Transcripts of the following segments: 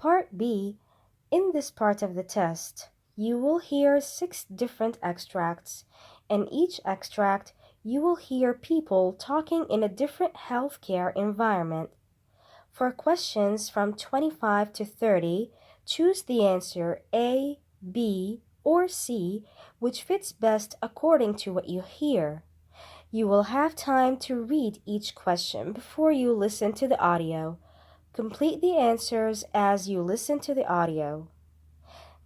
Part B. In this part of the test, you will hear 6 different extracts. In each extract, you will hear people talking in a different healthcare environment. For questions from 25 to 30, choose the answer A, B, or C, which fits best according to what you hear. You will have time to read each question before you listen to the audio. Complete the answers as you listen to the audio.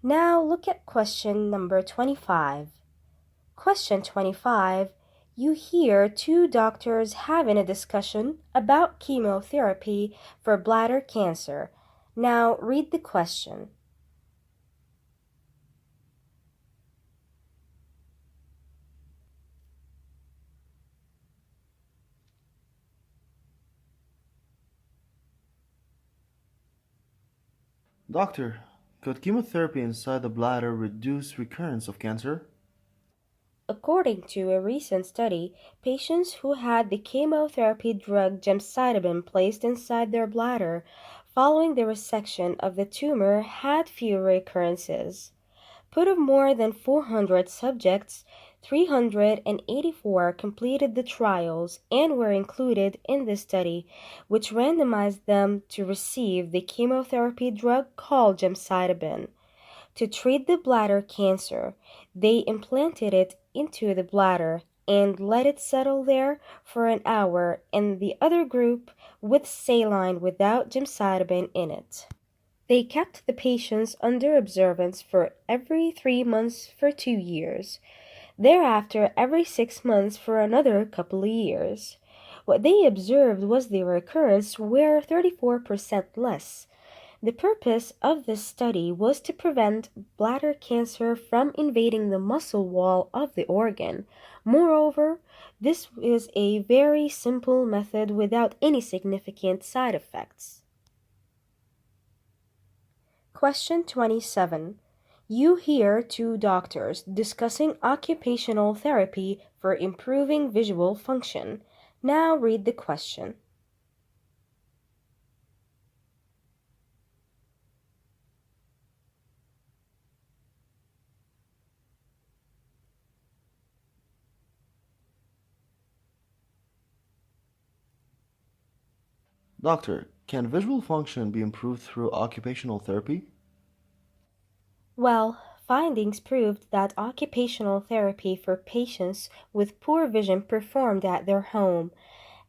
Now look at question number 25. Question 25. You hear 2 doctors having a discussion about chemotherapy for bladder cancer. Now read the question. Doctor, could chemotherapy inside the bladder reduce recurrence of cancer? According to a recent study, patients who had the chemotherapy drug gemcitabine placed inside their bladder following the resection of the tumor had fewer recurrences. Out of more than 400 subjects, 384 completed the trials and were included in the study, which randomized them to receive the chemotherapy drug called gemcitabine. To treat the bladder cancer, they implanted it into the bladder and let it settle there for an hour, and the other group with saline without gemcitabine in it. They kept the patients under observance for every 3 months for 2 years, thereafter every 6 months for another couple of years. What they observed was the recurrence were 34% less. The purpose of this study was to prevent bladder cancer from invading the muscle wall of the organ. Moreover, this is a very simple method without any significant side effects. Question 27. You hear 2 doctors discussing occupational therapy for improving visual function. Now read the question. Doctor, can visual function be improved through occupational therapy? Well, findings proved that occupational therapy for patients with poor vision performed at their home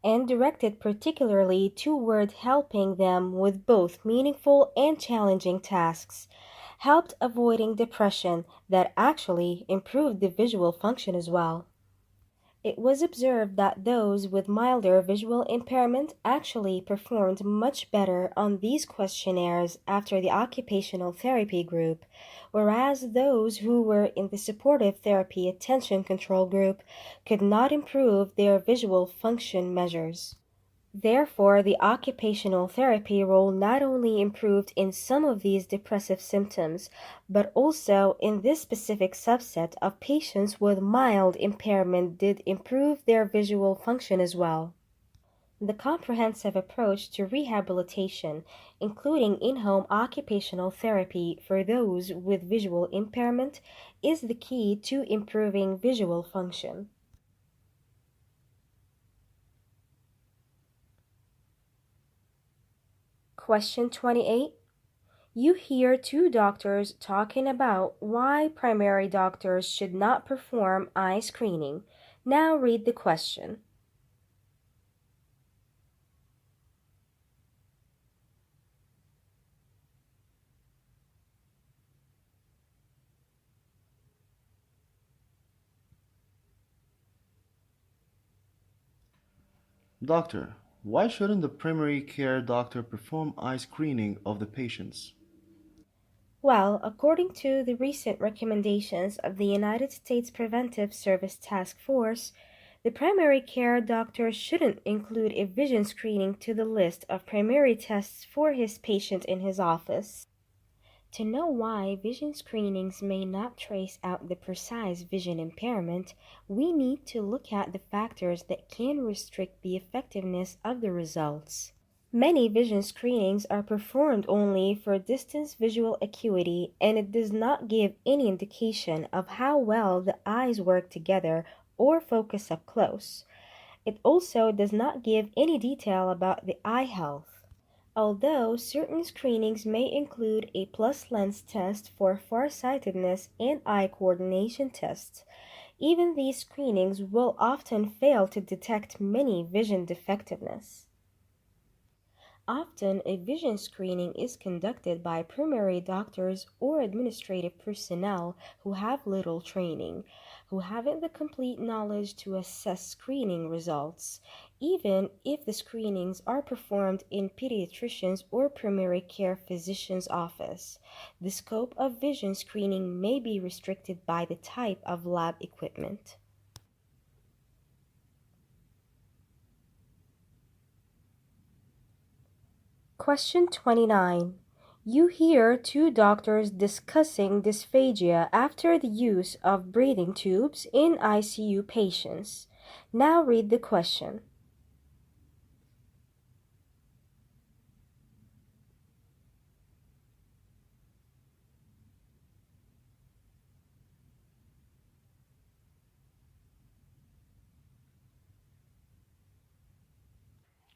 and directed particularly toward helping them with both meaningful and challenging tasks, helped avoiding depression that actually improved the visual function as well. It was observed that those with milder visual impairment actually performed much better on these questionnaires after the occupational therapy group, whereas those who were in the supportive therapy attention control group could not improve their visual function measures. Therefore, the occupational therapy role not only improved in some of these depressive symptoms, but also in this specific subset of patients with mild impairment did improve their visual function as well. The comprehensive approach to rehabilitation, including in-home occupational therapy for those with visual impairment, is the key to improving visual function. Question 28. You hear 2 doctors talking about why primary doctors should not perform eye screening. Now read the question. Doctor, why shouldn't the primary care doctor perform eye screening of the patients? Well, according to the recent recommendations of the United States Preventive Service Task Force, the primary care doctor shouldn't include a vision screening to the list of primary tests for his patient in his office. To know why vision screenings may not trace out the precise vision impairment, we need to look at the factors that can restrict the effectiveness of the results. Many vision screenings are performed only for distance visual acuity, and it does not give any indication of how well the eyes work together or focus up close. It also does not give any detail about the eye health. Although certain screenings may include a plus lens test for farsightedness and eye coordination tests, even these screenings will often fail to detect many vision defectiveness. Often, a vision screening is conducted by primary doctors or administrative personnel who have little training, who haven't the complete knowledge to assess screening results, even if the screenings are performed in pediatricians or primary care physician's office. The scope of vision screening may be restricted by the type of lab equipment. Question 29. You hear two doctors discussing dysphagia after the use of breathing tubes in ICU patients. Now read the question.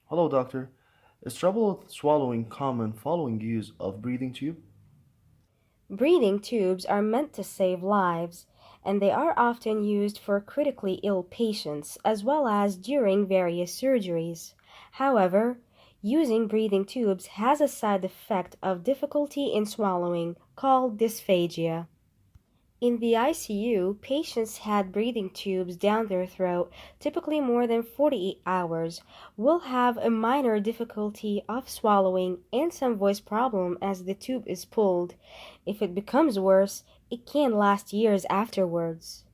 Hello, doctor. Is trouble swallowing common following use of breathing tube? Breathing tubes are meant to save lives, and they are often used for critically ill patients as well as during various surgeries. However, using breathing tubes has a side effect of difficulty in swallowing called dysphagia. In the ICU, patients had breathing tubes down their throat, typically more than 48 hours, will have a minor difficulty of swallowing and some voice problem as the tube is pulled. If it becomes worse, it can last years afterwards.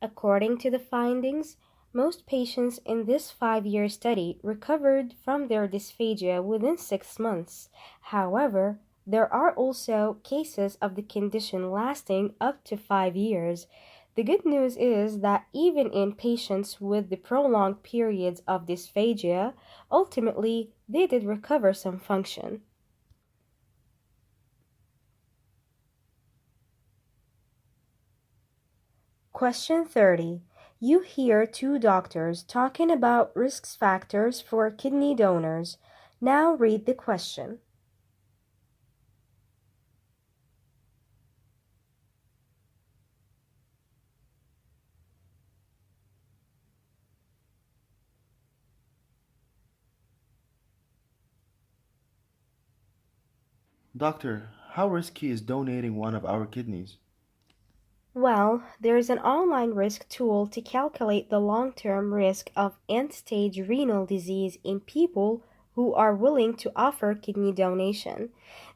According to the findings, most patients in this 5-year study recovered from their dysphagia within 6 months. However, there are also cases of the condition lasting up to 5 years. The good news is that even in patients with the prolonged periods of dysphagia, ultimately they did recover some function. Question 30. You hear two doctors talking about risk factors for kidney donors. Now read the question. Doctor, how risky is donating one of our kidneys? Well, there's an online risk tool to calculate the long-term risk of end-stage renal disease in people who are willing to offer kidney donation.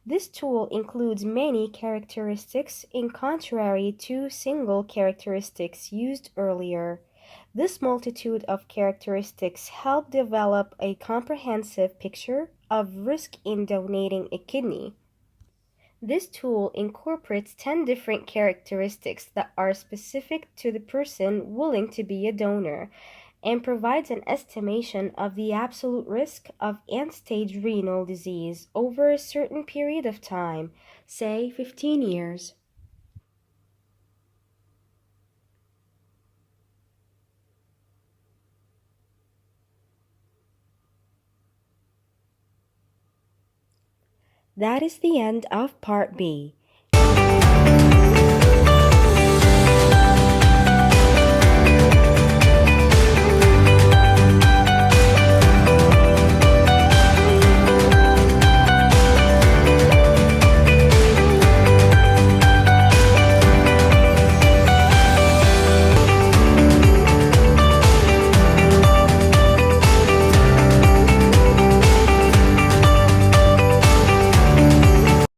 This tool includes many characteristics in contrary to single characteristics used earlier. This multitude of characteristics help develop a comprehensive picture of risk in donating a kidney. This tool incorporates 10 different characteristics that are specific to the person willing to be a donor and provides an estimation of the absolute risk of end-stage renal disease over a certain period of time, say 15 years. That is the end of Part B.